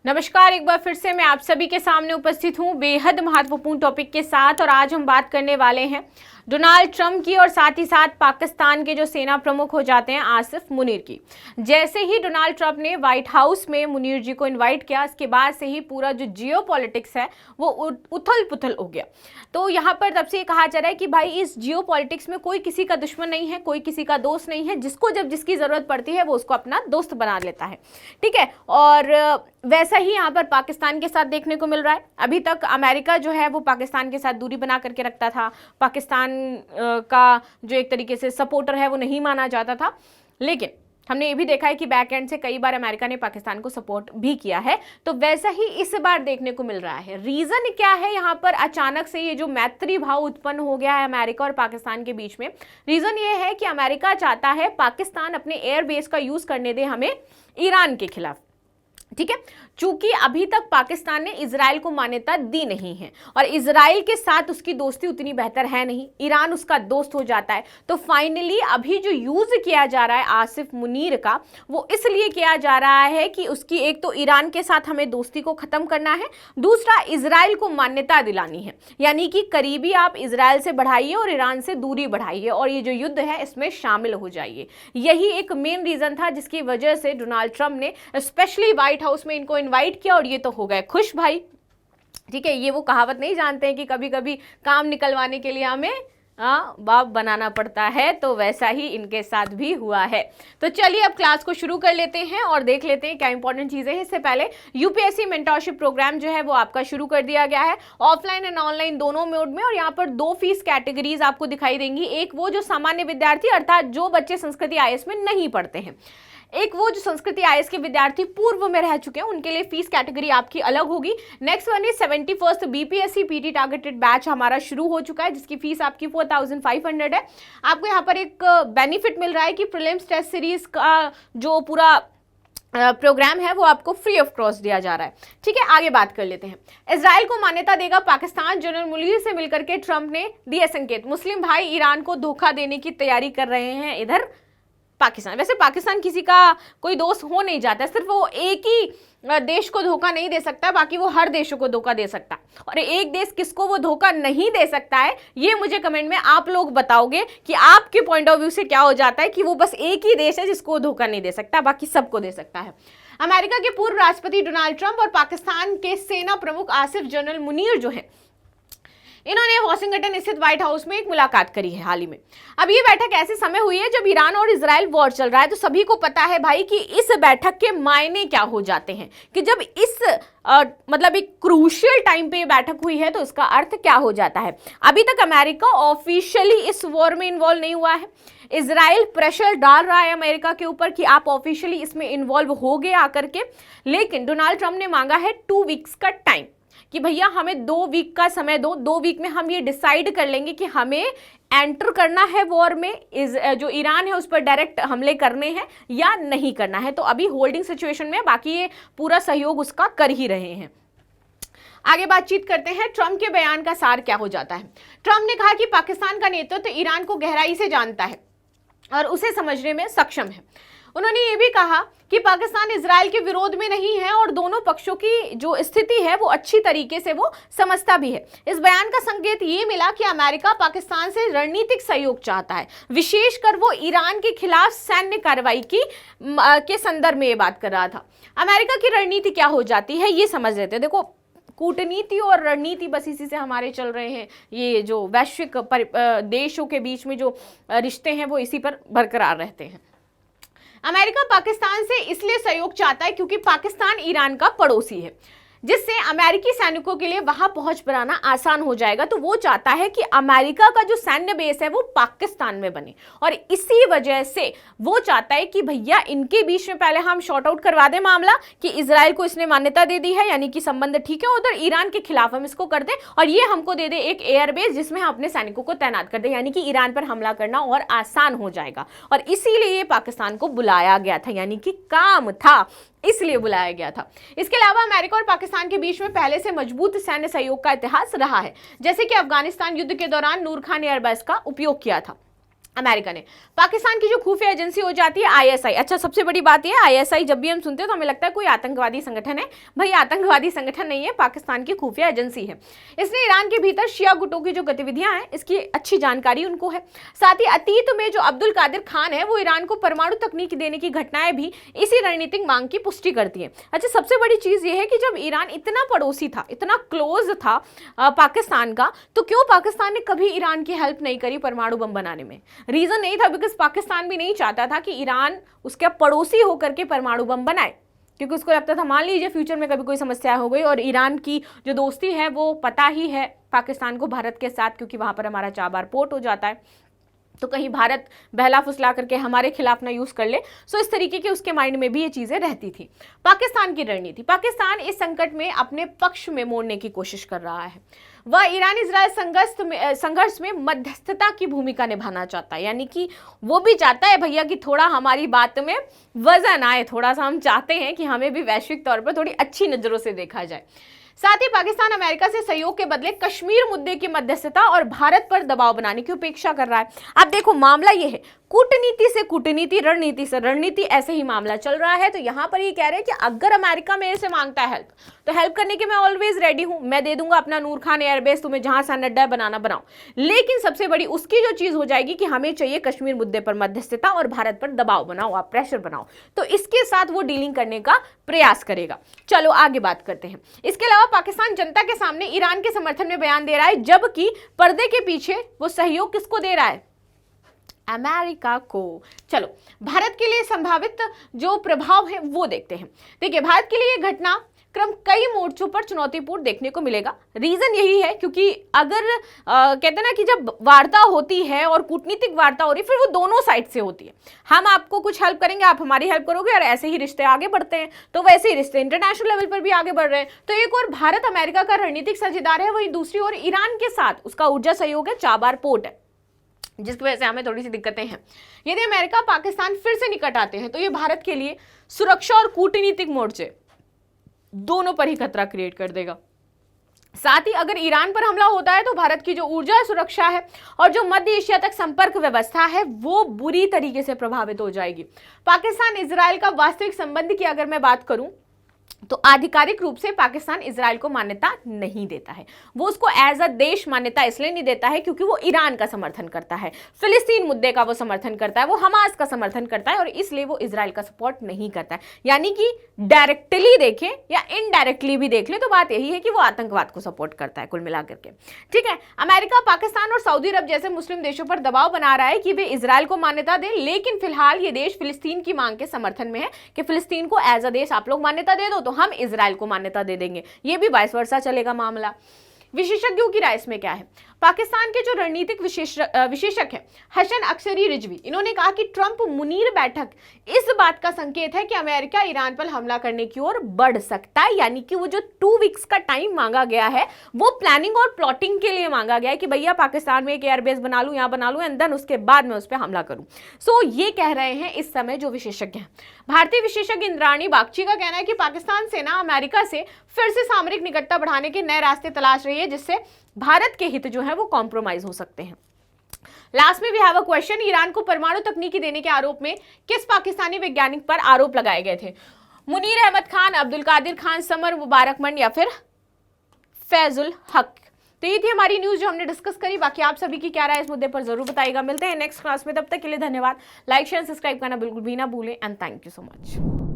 नमस्कार, एक बार फिर से मैं आप सभी के सामने उपस्थित हूं बेहद महत्वपूर्ण टॉपिक के साथ। और आज हम बात करने वाले हैं डोनाल्ड ट्रंप की और साथ ही साथ पाकिस्तान के जो सेना प्रमुख हो जाते हैं आसिफ मुनीर की। जैसे ही डोनाल्ड ट्रंप ने व्हाइट हाउस में मुनीर जी को इनवाइट किया, इसके बाद से ही पूरा जो जियो पॉलिटिक्स है वो उथल पुथल हो गया। तो यहाँ पर तब से ये कहा जा रहा है कि भाई इस जियो पॉलिटिक्स में कोई किसी का दुश्मन नहीं है, कोई किसी का दोस्त नहीं है, जिसको जब जिसकी ज़रूरत पड़ती है वो उसको अपना दोस्त बना लेता है। ठीक है, और वैसा ही यहाँ पर पाकिस्तान के साथ देखने को मिल रहा है। अभी तक अमेरिका जो है वो पाकिस्तान के साथ दूरी बना करके रखता था, पाकिस्तान का जो एक तरीके से सपोर्टर है वो नहीं माना जाता था। लेकिन हमने ये भी देखा है कि बैक एंड से कई बार अमेरिका ने पाकिस्तान को सपोर्ट भी किया है। तो वैसा ही इस बार देखने को मिल रहा है। रीजन क्या है यहाँ पर अचानक से ये जो मैत्री भाव उत्पन्न हो गया है अमेरिका और पाकिस्तान के बीच में? रीजन ये है कि अमेरिका चाहता है पाकिस्तान अपने एयरबेस का यूज करने दे हमें ईरान के खिलाफ। ठीक है, चूंकि अभी तक पाकिस्तान ने इजराइल को मान्यता दी नहीं है और इजराइल के साथ उसकी दोस्ती उतनी बेहतर है नहीं, ईरान उसका दोस्त हो जाता है। तो फाइनली अभी जो यूज किया जा रहा है आसिफ मुनीर का, वो इसलिए किया जा रहा है कि उसकी एक तो ईरान के साथ हमें दोस्ती को खत्म करना है, दूसरा इजराइल को मान्यता दिलानी है। यानी कि करीबी आप इजराइल से बढ़ाइए और ईरान से दूरी बढ़ाइए और ये जो युद्ध है इसमें शामिल हो जाइए। यही एक मेन रीजन था जिसकी वजह से डोनाल्ड ट्रंप ने स्पेशली व्हाइट हाउस में इनको इनवाइट किया और ये तो हो गए खुश भाई। ठीक है, ये वो कहावत नहीं जानते हैं कि कभी कभी काम निकलवाने के लिए हमें बाप बनाना पड़ता है, तो वैसा ही इनके साथ भी हुआ है। तो चलिए अब क्लास को शुरू कर लेते हैं और देख लेते हैं क्या इंपॉर्टेंट चीजें हैं। इससे पहले यूपीएससी मेंटरशिप प्रोग्राम जो है वो आपका शुरू कर दिया गया है, ऑफलाइन एंड ऑनलाइन दोनों मोड में। और यहाँ पर दो फीस कैटेगरीज आपको दिखाई देंगी। एक वो जो सामान्य विद्यार्थी अर्थात जो बच्चे संस्कृति आईएएस में नहीं पढ़ते हैं, एक वो जो संस्कृति आईएएस के विद्यार्थी पूर्व में रह चुके हैं, उनके लिए फीस कैटेगरी आपकी अलग होगी। Next one is 71st BPSC PT targeted batch हमारा शुरू हो चुका है, जिसकी फीस आपकी 4500 है। आपको यहाँ पर एक बेनिफिट मिल रहा है कि प्रीलिम्स टेस्ट सीरीज का जो पूरा प्रोग्राम है वो आपको फ्री ऑफ कॉस्ट दिया जा रहा है। ठीक है, आगे बात कर लेते हैं। इजराइल को मान्यता देगा पाकिस्तान, जनरल मुनीर से मिलकर के ट्रंप ने दिए संकेत। मुस्लिम भाई ईरान को धोखा देने की तैयारी कर रहे हैं इधर पाकिस्तान। वैसे पाकिस्तान किसी का कोई दोस्त हो नहीं जाता, सिर्फ वो एक ही देश को धोखा नहीं दे सकता, बाकी वो हर देशों को धोखा दे सकता है। और एक देश किसको वो धोखा नहीं दे सकता है, ये मुझे कमेंट में आप लोग बताओगे कि आपके पॉइंट ऑफ व्यू से क्या हो जाता है कि वो बस एक ही देश है जिसको वो धोखा नहीं दे सकता, बाकी सबको दे सकता है। अमेरिका के पूर्व राष्ट्रपति डोनाल्ड ट्रंप और पाकिस्तान के सेना प्रमुख आसिफ जनरल मुनीर जो है, इन्होंने वॉशिंगटन स्थित व्हाइट हाउस में एक मुलाकात करी है हाल ही में। अब ये बैठक ऐसे समय हुई है जब ईरान और इजराइल वॉर चल रहा है। तो सभी को पता है भाई कि इस बैठक के मायने क्या हो जाते हैं, कि जब इस मतलब एक क्रूशियल टाइम पे ये बैठक हुई है तो इसका अर्थ क्या हो जाता है। अभी तक अमेरिका ऑफिशियली इस वॉर में इन्वॉल्व नहीं हुआ है। इजराइल प्रेशर डाल रहा है अमेरिका के ऊपर कि आप ऑफिशियली इसमें इन्वॉल्व हो गए आकर के, लेकिन डोनाल्ड ट्रंप ने मांगा है 2 वीक्स का टाइम कि भैया हमें 2 वीक का समय दो, 2 वीक में हम ये डिसाइड कर लेंगे कि हमें एंटर करना है वॉर में, जो ईरान है उस पर डायरेक्ट हमले करने हैं या नहीं करना है। तो अभी होल्डिंग सिचुएशन में, बाकी ये पूरा सहयोग उसका कर ही रहे हैं। आगे बातचीत करते हैं। ट्रंप के बयान का सार क्या हो जाता है। ट्रंप ने कहा कि पाकिस्तान का नेतृत्व ईरान को गहराई से जानता है और उसे समझने में सक्षम है। उन्होंने ये भी कहा कि पाकिस्तान इजराइल के विरोध में नहीं है और दोनों पक्षों की जो स्थिति है वो अच्छी तरीके से वो समझता भी है। इस बयान का संकेत ये मिला कि अमेरिका पाकिस्तान से रणनीतिक सहयोग चाहता है, विशेषकर वो ईरान के खिलाफ सैन्य कार्रवाई के संदर्भ में ये बात कर रहा था। अमेरिका की रणनीति क्या हो जाती है ये समझ लेते हैं। देखो, कूटनीति और रणनीति बस इसी से हमारे चल रहे हैं। ये जो वैश्विक देशों के बीच में जो रिश्ते हैं वो इसी पर बरकरार रहते हैं। अमेरिका पाकिस्तान से इसलिए सहयोग चाहता है क्योंकि पाकिस्तान ईरान का पड़ोसी है, जिससे अमेरिकी सैनिकों के लिए वहां पहुंच बनाना आसान हो जाएगा। तो वो चाहता है कि अमेरिका का जो सैन्य बेस है वो पाकिस्तान में बने और इसी वजह से वो चाहता है कि भैया इनके बीच में पहले हम शॉर्ट आउट करवा दें मामला कि इजराइल को इसने मान्यता दे दी है, यानी कि संबंध ठीक है, उधर ईरान के खिलाफ हम इसको कर दें और ये हमको दे दे एक एयरबेस जिसमें हम अपने सैनिकों को तैनात कर दें, यानी कि ईरान पर हमला करना और आसान हो जाएगा। और इसीलिए ये पाकिस्तान को बुलाया गया था, यानी कि काम था, इसलिए बुलाया गया था। इसके अलावा अमेरिका और पाकिस्तान के बीच में पहले से मजबूत सैन्य सहयोग का इतिहास रहा है, जैसे कि अफगानिस्तान युद्ध के दौरान नूर खान एयरबेस का उपयोग किया था। अमेरिका ने। पाकिस्तान की जो खुफिया एजेंसी हो जाती है आईएसआई। अच्छा, सबसे बड़ी बात यह है, आईएसआई जब भी हम सुनते हैं तो हमें लगता है कोई आतंकवादी संगठन है। भाई आतंकवादी संगठन नहीं है, पाकिस्तान की खुफिया एजेंसी है। इसने ईरान के भीतर शिया गुटों की जो गतिविधियां हैं इसकी अच्छी जानकारी उनको है। साथ ही अतीत में जो अब्दुल कादिर खान है वो ईरान को परमाणु तकनीक देने की घटनाएं भी इसी रणनीतिक मांग की पुष्टि करती है। अच्छा, सबसे बड़ी चीज ये है कि जब ईरान इतना पड़ोसी था, इतना क्लोज था पाकिस्तान का, तो क्यों पाकिस्तान ने कभी ईरान की हेल्प नहीं करी परमाणु बम बनाने में? रीजन नहीं था, बिकॉज पाकिस्तान भी नहीं चाहता था कि ईरान उसके पड़ोसी होकर के परमाणु बम बनाए, क्योंकि उसको लगता था मान लीजिए फ्यूचर में कभी कोई समस्या हो गई, और ईरान की जो दोस्ती है वो पता ही है पाकिस्तान को भारत के साथ, क्योंकि वहां पर हमारा चाबार पोर्ट हो जाता है, तो कहीं भारत बहला फुसला करके हमारे खिलाफ ना यूज कर ले। सो इस तरीके के उसके माइंड में भी ये चीजें रहती थी। पाकिस्तान की रणनीति, पाकिस्तान इस संकट में अपने पक्ष में मोड़ने की कोशिश कर रहा है। वह ईरान इजरायल संघर्ष में मध्यस्थता की भूमिका निभाना चाहता है, यानी कि वो भी चाहता है भैया कि थोड़ा हमारी बात में वजन आए, थोड़ा सा हम चाहते हैं कि हमें भी वैश्विक तौर पर थोड़ी अच्छी नजरों से देखा जाए। साथ ही पाकिस्तान अमेरिका से सहयोग के बदले कश्मीर मुद्दे की मध्यस्थता और भारत पर दबाव बनाने की अपेक्षा कर रहा है। अब देखो मामला यह है, कूटनीति से कूटनीति, रणनीति से रणनीति, ऐसे ही मामला चल रहा है। तो यहां पर ये कह रहे हैं कि अगर अमेरिका मेरे से मांगता है हेल्प, तो हेल्प करने के मैं ऑलवेज रेडी हूं, मैं दे दूंगा अपना नूर खान एयरबेस, तुम्हें जहां सन अड्डा बनाना बनाओ। लेकिन सबसे बड़ी उसकी जो चीज हो जाएगी कि हमें चाहिए कश्मीर मुद्दे पर मध्यस्थता और भारत पर दबाव बनाओ, आप प्रेशर बनाओ, तो इसके साथ वो डीलिंग करने का प्रयास करेगा। चलो आगे बात करते हैं। इसके अलावा पाकिस्तान जनता के सामने ईरान के समर्थन में बयान दे रहा है, जबकि पर्दे के पीछे वो सहयोग किसको दे रहा है? अमेरिका को। चलो भारत के लिए संभावित जो प्रभाव है वो देखते हैं। देखिए, भारत के लिए घटना क्रम कई मोर्चों पर चुनौतीपूर्ण देखने को मिलेगा। रीजन यही है क्योंकि अगर कहते हैं ना कि जब वार्ता होती है और कूटनीतिक वार्ता हो रही है, फिर वो दोनों साइड से होती है। हम आपको कुछ हेल्प करेंगे, आप हमारी हेल्प करोगे, और ऐसे ही रिश्ते आगे बढ़ते हैं। तो वैसे ही रिश्ते इंटरनेशनल लेवल पर भी आगे बढ़ रहे हैं। तो एक और भारत अमेरिका का रणनीतिक साझेदार है, वहीं दूसरी ओर ईरान के साथ उसका ऊर्जा सहयोग है, चाबार पोर्ट है, जिसकी वजह से हमें थोड़ी सी दिक्कतें हैं। यदि अमेरिका पाकिस्तान फिर से निकट आते हैं तो ये भारत के लिए सुरक्षा और कूटनीतिक मोर्चे दोनों पर ही खतरा क्रिएट कर देगा। साथ ही अगर ईरान पर हमला होता है तो भारत की जो ऊर्जा सुरक्षा है और जो मध्य एशिया तक संपर्क व्यवस्था है वो बुरी तरीके से प्रभावित हो जाएगी। पाकिस्तान इजराइल का वास्तविक संबंध की अगर मैं बात करूं तो आधिकारिक रूप से पाकिस्तान इजराइल को मान्यता नहीं देता है। वो उसको एज अ देश मान्यता इसलिए नहीं देता है क्योंकि वो ईरान का समर्थन करता है, फिलिस्तीन मुद्दे का वो समर्थन करता है, वो हमास का समर्थन करता है, और इसलिए वो इजराइल का सपोर्ट नहीं करता है। यानी कि डायरेक्टली देखें या इनडायरेक्टली भी देख ले तो बात यही है कि वो आतंकवाद को सपोर्ट करता है कुल मिलाकर के। ठीक है, अमेरिका, पाकिस्तान और सऊदी अरब जैसे मुस्लिम देशों पर दबाव बना रहा है कि वे इजराइल को मान्यता दें, लेकिन फिलहाल ये देश फिलिस्तीन की मांग के समर्थन में है कि फिलिस्तीन को एज अ देश आप लोग मान्यता दे दो तो हम इजराइल को मान्यता दे देंगे। ये भी वाइस वर्सा चलेगा मामला। विशेषज्ञों की राय इसमें क्या है? पाकिस्तान के जो रणनीतिक विशेषज्ञ हैं हसन अक्सरी रिजवी, इन्होंने कहा कि ट्रंप मुनीर बैठक इस बात का संकेत है कि अमेरिका ईरान पर हमला करने की ओर बढ़ सकता है। यानी कि वो जो 2 वीक्स का टाइम मांगा गया है वो प्लानिंग और प्लॉटिंग के लिए मांगा गया है कि भैया पाकिस्तान में एक एयरबेस बना लूं, यहाँ बना लूं, एंड देन उसके बाद मैं उस पर हमला करूं। सो ये कह रहे हैं इस समय जो विशेषज्ञ हैं। भारतीय विशेषज्ञ इंद्राणी बागची का कहना है कि पाकिस्तान सेना अमेरिका से फिर से सामरिक निकटता बढ़ाने के नए रास्ते तलाश रही है, जिससे भारत के हित जो है वो कॉम्प्रोमाइज हो सकते हैं। लास्ट में we have a question, Iran को परमाणु तकनीकी देने के आरोप में किस पाकिस्तानी वैज्ञानिक पर आरोप लगाए गए थे? मुनीर अहमद खान, अब्दुल कादिर खान, समर मुबारकमंड या फिर फैजुल हक? तो ये थी हमारी न्यूज जो हमने डिस्कस करी। बाकी आप सभी की क्या राय इस मुद्दे पर जरूर बताइएगा। मिलते हैं नेक्स्ट क्लास में, तब तक के लिए धन्यवाद। लाइक शेयर सब्सक्राइब करना बिल्कुल भी ना भूलें, and thank you so much.